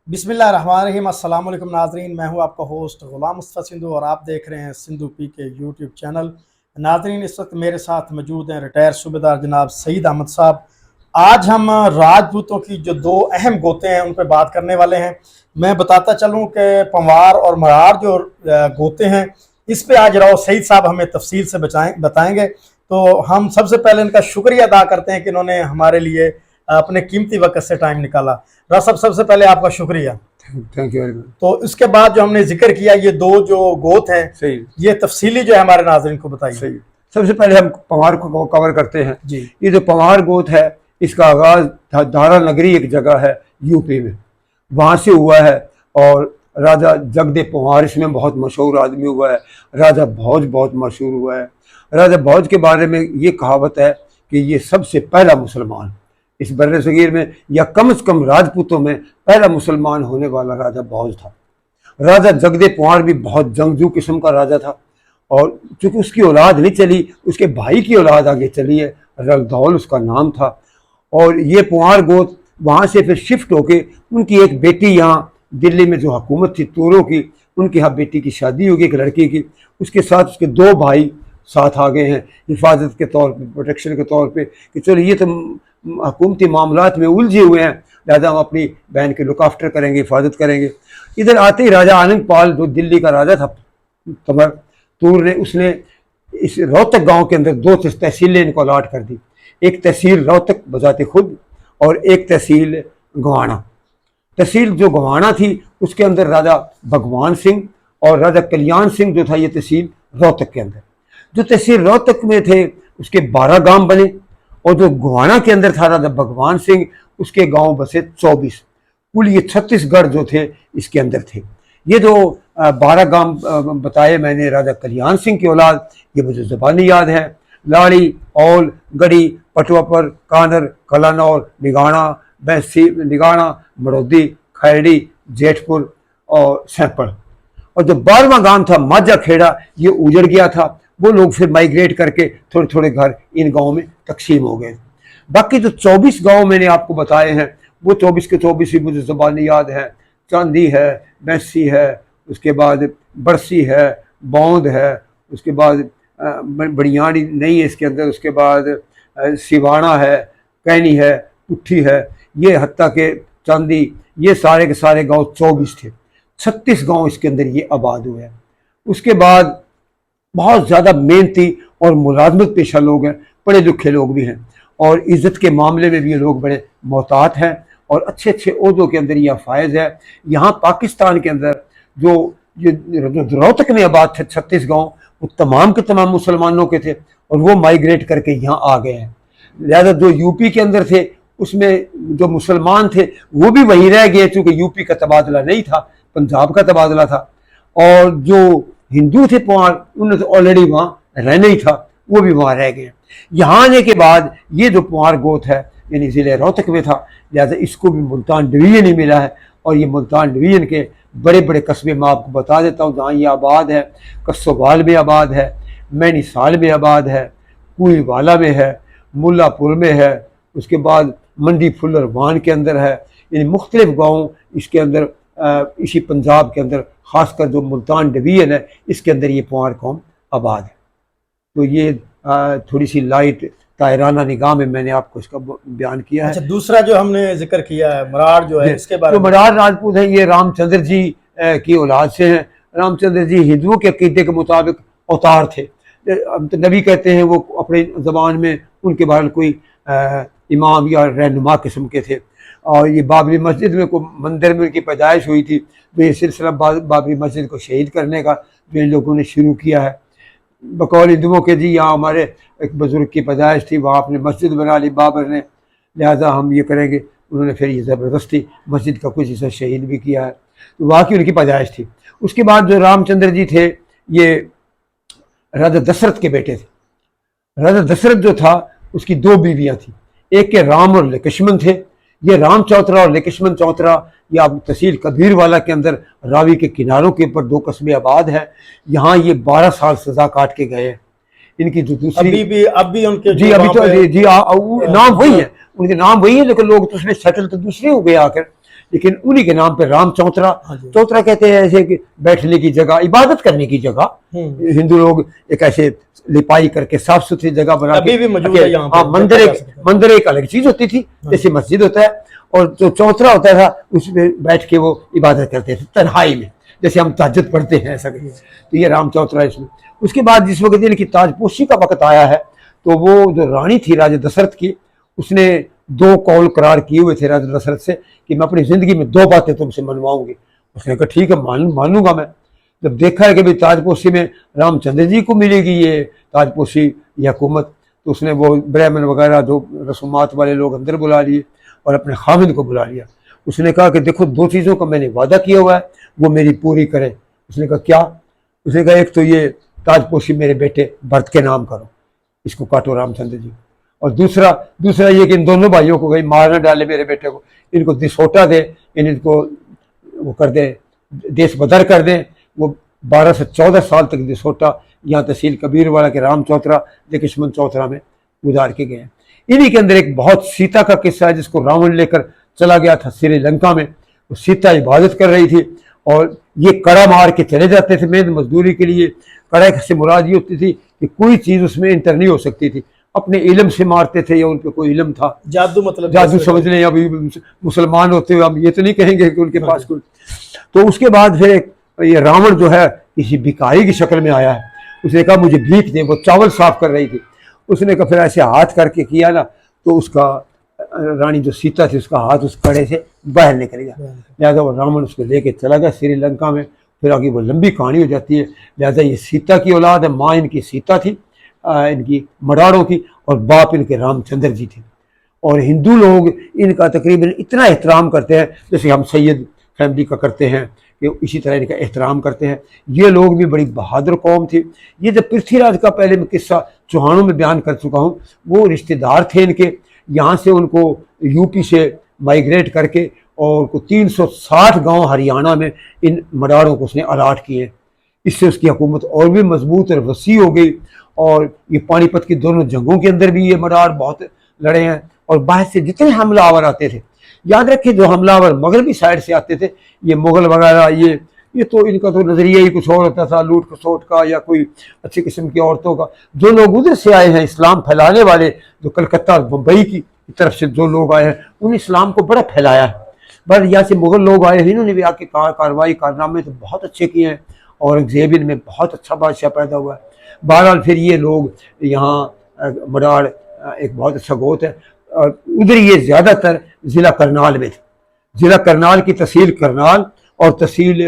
बिस्मिल्लाहिर्रहमानिर्रहीम। अस्सलाम वालेकुम नाजरीन, मैं हूं आपका होस्ट गुलाम मुस्तफ़ा सिंधु और आप देख रहे हैं सिंधु पी के यूट्यूब चैनल। नाजरीन, इस वक्त मेरे साथ मौजूद हैं रिटायर सूबेदार जनाब सईद अहमद साहब। आज हम राजपूतों की जो दो अहम गोते हैं उन पर बात करने वाले हैं। मैं बताता चलूं कि पंवार और मरार जो गोते हैं इस पे आज राव सईद साहब हमें तफसील से बताएंगे। तो हम सबसे पहले इनका शुक्रिया अदा करते हैं कि इन्होंने हमारे लिए अपने कीमती वक्त से टाइम निकाला। राव साहब, सबसे पहले आपका शुक्रिया। Thank you very much. तो इसके बाद जो हमने जिक्र किया, ये दो जो गोत हैं, सही, ये तफसीली जो है हमारे नाज़रीन को बताइए। सही। सबसे पहले हम पंवार को कवर करते हैं जी। ये जो पंवार गोत है इसका आगाज दारा नगरी एक जगह है यूपी में, वहाँ से हुआ है। और राजा जगदे पंवार इसमें बहुत मशहूर आदमी हुआ है। राजा भोज बहुत मशहूर हुआ है। राजा भोज के बारे में ये कहावत है कि ये सबसे पहला मुसलमान इस बर्रे सगीर में, या कम से कम राजपूतों में पहला मुसलमान होने वाला राजा भोज था। राजा जगदे पंवार भी बहुत जंगजू किस्म का राजा था, और चूंकि उसकी औलाद नहीं चली, उसके भाई की औलाद आगे चली है। रगदौल उसका नाम था। और ये पंवार गोत वहाँ से फिर शिफ्ट होके उनकी एक बेटी यहाँ दिल्ली में जो हुकूमत थी तूरों की, उनके यहाँ बेटी की शादी होगी एक लड़की की। उसके साथ उसके दो भाई साथ आ गए हैं हिफाजत के तौर पे, प्रोटेक्शन के तौर पे, कि चलो ये तो हुकूमती मामलात में उलझे हुए हैं, लिहाजा हम अपनी बहन के लुक आफ्टर करेंगे, हिफाजत करेंगे। इधर आते ही राजा आनंद पाल जो दिल्ली का राजा था तमर तूर ने, उसने इस रोहतक गांव के अंदर दो तहसीलें इनको अलाट कर दी। एक तहसील रोहतक बजाते खुद और एक तहसील गवाना। तहसील जो गवाना थी उसके अंदर राजा भगवान सिंह और राजा कल्याण सिंह जो था, ये तहसील रोहतक के अंदर। जो तहसील रोहतक में थे उसके 12 गांव बने, और जो गवाना के अंदर था राजा भगवान सिंह, उसके गांव बसे 24। कुल ये 36 गढ़ जो थे इसके अंदर थे। ये जो 12 गांव बताए मैंने राजा कल्याण सिंह की औलाद, ये मुझे ज़बानी याद है। लाड़ी, औल, गढ़ी, पटवापर, कानर, कलानौर, निगाना, बैसी, निगाना, मड़ौदी, खैरड़ी, जेठपुर और सैंपड़। और जो 12वां गांव था माझा खेड़ा, ये उजड़ गया था। वो लोग फिर माइग्रेट करके थोड़े थोड़े घर इन गाँव में तकसीम हो गए। बाकी जो 24 गांव मैंने आपको बताए हैं वो 24 के 24 ही मुझे ज़बानी याद है। चांदी है, बैसी है, उसके बाद बरसी है, बौंद है, उसके बाद बड़ियानी नहीं है इसके अंदर, उसके बाद सिवाना है, कैनी है, पुट्ठी है, ये हत्ता के चांदी, ये सारे के सारे गांव 24 थे। 36 गांव इसके अंदर ये आबाद हुए हैं। उसके बाद बहुत ज़्यादा मेहनती और मुलाजमत पेशा लोग हैं, पढ़े लिखे लोग भी हैं, और इज़्ज़त के मामले में भी ये लोग बड़े मोहतात हैं, और अच्छे अच्छे ओहदों के अंदर यह फायज है। यहाँ पाकिस्तान के अंदर जो रोहतक में आबाद थे 36 गाँव, वो तमाम के तमाम मुसलमानों के थे, और वो माइग्रेट करके यहाँ आ गए हैं। लिहाजा जो यूपी के अंदर थे उसमें जो मुसलमान थे वो भी वहीं रह गए, चूँकि यूपी का तबादला नहीं था, पंजाब का तबादला था। और जो हिंदू थे पंवार, उन्हें तो ऑलरेडी वहाँ रहना ही था, वो भी वहाँ रह गए। यहाँ आने के बाद ये जो पंवार गोत है यानी ज़िले रोहतक में था, लिहाजा इसको भी मुल्तान डिवीज़न ही मिला है। और ये मुल्तान डिवीज़न के बड़े बड़े कस्बे मैं आपको बता देता हूँ जहाँ ये आबाद है। कस्सोवाल में आबाद है, मैनीसाल में आबाद है, कुईवाला में है, मुल्लापुर में है, उसके बाद मंडी फुल्लर वान के अंदर है। यानी मुख्तलिफ गाँव इसके अंदर इसी पंजाब के अंदर, ख़ासकर जो मुल्तान डिवीज़न है इसके अंदर ये पंवार कौम आबाद है। तो ये थोड़ी सी लाइट तायराना निगाह में मैंने आपको इसका बयान किया है। अच्छा, दूसरा जो हमने जिक्र किया है मरार जो है, इसके बारे में मरार राजपूत है, ये रामचंद्र जी की औलाद से हैं। रामचंद्र जी हिंदुओं के अकीदे के मुताबिक अवतार थे। तो नबी कहते हैं वो अपने ज़बान में उनके बारे कोई इमाम या रहनुमा किस्म के थे। और ये बाबरी मस्जिद में को मंदिर में उनकी पैदाइश हुई थी। तो ये सिलसिला बाबरी मस्जिद को शहीद करने का जो इन लोगों ने शुरू किया है। बकौल हिंदुओं के जी यहाँ हमारे एक बुज़ुर्ग की पैदाइश थी, वहाँ अपने मस्जिद बना ली बाबर ने, लिहाजा हम ये करेंगे। उन्होंने फिर ये ज़बरदस्ती मस्जिद का कुछ हिस्सा शहीद भी किया है। तो वहाँ की उनकी पैदाइश थी। उसके बाद जो रामचंद्र जी थे ये राजा दशरथ के बेटे थे। राजा दशरथ जो था उसकी 2 बीवियाँ थी, एक के राम और लक्ष्मण थे। ये राम चौतरा और लक्ष्मण चौतरा या तहसील कबीर वाला के अंदर रावी के किनारों के ऊपर 2 कस्बे आबाद है। यहाँ ये 12 साल सजा काट के गए। इनकी जो दूसरी अब भी उनके जी नाम वही है, उनके नाम वही है, लेकिन लोग तो उसमें सेटल तो दूसरे हो गए आकर। लेकिन उन्हीं के नाम पे राम चौतरा। हाँ जी। चौतरा कहते हैं ऐसे कि बैठने की जगह, इबादत करने की जगह। हिंदू लोग एक ऐसे लिपाई करके साफ सुथरी जगह बना अभी भी मौजूद है यहाँ पे, हाँ, मंदिर एक अलग चीज होती थी, जैसे मस्जिद होता है, और जो चौतरा होता था उसमें बैठ के वो इबादत करते थे तन्हाई में, जैसे हम तहज्जुद पढ़ते हैं ऐसा। तो ये राम चौतरा इसमें। उसके बाद जिस वक्त इनकी ताजपोशी का वक्त आया है, तो वो जो रानी थी राजा दशरथ की, उसने 2 कौल करार किए हुए थे राजा दशरथ से कि मैं अपनी जिंदगी में 2 बातें तुमसे मनवाऊंगी। उसने कहा ठीक है, मानूंगा मैं। जब देखा है कि भाई ताजपोशी में रामचंद्र जी को मिलेगी ये ताजपोशी ये हुकूमत, तो उसने वो ब्राह्मण वगैरह जो रसूमात वाले लोग अंदर बुला लिए और अपने खामिद को बुला लिया। उसने कहा कि देखो 2 चीज़ों का मैंने वादा किया हुआ है, वो मेरी पूरी करें। उसने कहा क्या? उसने कहा एक तो ये ताजपोशी मेरे बेटे भरत के नाम करो, इसको काटो रामचंद्र जी, और दूसरा ये कि इन दोनों भाइयों को कहीं मार न डाले मेरे बेटे को, इनको दिसोटा दे, इनको वो कर दे, देश बदर कर दें। वो 12 से 14 साल तक दिसोटा यहाँ तहसील कबीरवाला के राम चौतरा किस्मत चौतरा में गुजार के गए। इन्हीं के अंदर एक बहुत सीता का किस्सा है जिसको रावण लेकर चला गया था श्रीलंका में। वो सीता इबादत कर रही थी और ये कड़ा मार के चले जाते थे मेहनत मजदूरी के लिए। कड़ा से मुराद ये होती थी कि कोई चीज़ उसमें इंटर नहीं हो सकती थी, अपने इल्म से मारते थे या उन पर कोई इल्म था, जादू मतलब जादू समझ लें। अभी मुसलमान होते हुए हम ये तो नहीं कहेंगे कि उनके पास कोई। तो उसके बाद फिर ये रावण जो है किसी भिखारी की शक्ल में आया है। उसने कहा मुझे भीख दे, वो चावल साफ कर रही थी। उसने कहा फिर ऐसे हाथ करके किया ना, तो उसका रानी जो सीता थी उसका हाथ उस कड़े से बाहर निकल गया। लिहाजा वो रावण उसको लेके चला गया श्रीलंका में। फिर आगे वो लंबी कहानी हो जाती है। लिहाजा ये सीता की औलाद है, माँ इनकी सीता थी, इनकी मराड़ों की, और बाप इनके रामचंद्र जी थे। और हिंदू लोग इनका तकरीबन इतना एहतराम करते हैं जैसे हम सैयद फैमिली का करते हैं, कि इसी तरह इनका एहतराम करते हैं। ये लोग भी बड़ी बहादुर कौम थी। ये जब पृथ्वीराज का पहले मैं किस्सा चौहानों में बयान कर चुका हूँ, वो रिश्तेदार थे इनके, यहाँ से उनको यूपी से माइग्रेट करके और को 360 गांव हरियाणा में इन मडारों को उसने अलाट किए। इससे उसकी हुकूमत और भी मजबूत और वसी हो गई। और ये पानीपत की दोनों जंगों के अंदर भी ये मडार बहुत लड़े हैं। और बाहर से जितने हमलावर आते थे, याद रखिए जो हमलावर मगरबी साइड से आते थे, ये मुगल वगैरह, ये तो इनका तो नजरिया ही कुछ और होता था, लूट खसोट का या कोई अच्छी किस्म की औरतों का। जो लोग उधर से आए हैं इस्लाम फैलाने वाले, जो कलकत्ता और मुंबई की तरफ से जो लोग आए हैं, उन्होंने इस्लाम को बड़ा फैलाया है। पर यहाँ से मुगल लोग आए हैं, इन्होंने भी आके कार्रवाई कारनामे तो बहुत अच्छे किए हैं। औरंगजेब इनमें बहुत अच्छा बादशाह पैदा हुआ है। बहरहाल फिर ये लोग यहाँ मडार एक बहुत अच्छा गोत है। और उधर ये ज़्यादातर ज़िला करनाल में थे। ज़िला करनाल की तहसील करनाल और तहसील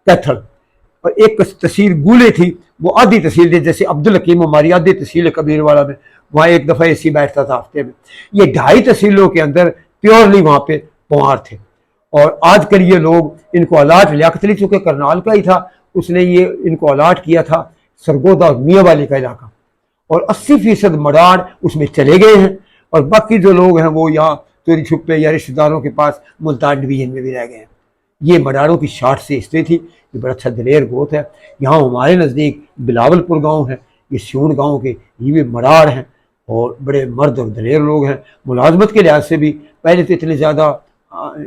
कैथल, और एक तहसील गूले थी, वो आधी तहसील थी। जैसे अब्दुल हकीम हमारी आधी तहसील कबीरवाला में, वहाँ एक दफ़ा एसी बैठता था हफ्ते में। ये 2.5 तहसीलों के अंदर प्योरली वहाँ पे पंवार थे। और आजकल ये लोग इनको अलाट, लियाकत अली चूँकि करनाल का ही था, उसने ये इनको अलाट किया था सरगोदा और मियाँ वाली का इलाका, और 80% मडार उसमें चले गए हैं। और बाकी जो लोग हैं वो यहाँ चोरी छुपे या रिश्तेदारों के पास मुल्तान डिवीजन में भी रह गए हैं। ये मडारों की 60 से हिस्ट्री थी। ये बड़ा अच्छा दिलेर गोत है। यहाँ हमारे नज़दीक बिलावलपुर गांव है, ये सियून गांव के ये भी मडार हैं और बड़े मर्द और दिलेर लोग हैं। मुलाजमत के लिहाज से भी पहले तो इतने ज़्यादा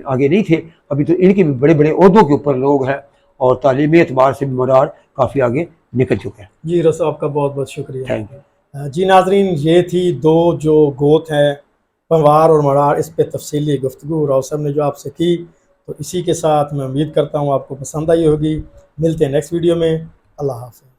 आगे नहीं थे, अभी तो इनके भी बड़े बड़े ओहदों के ऊपर लोग हैं और तालीमी एतबार से भी मडार काफ़ी आगे निकल चुके हैं। जी रसूल, आपका बहुत बहुत शुक्रिया। Thank you. जी नाजरीन, ये थी 2 जो गोत हैं, पंवार और मडार, इस पे तफसीली गुफ्तगू राव साहब ने जो आपसे की। तो इसी के साथ मैं उम्मीद करता हूँ आपको पसंद आई होगी। मिलते हैं नेक्स्ट वीडियो में। अल्लाह हाफ़िज़।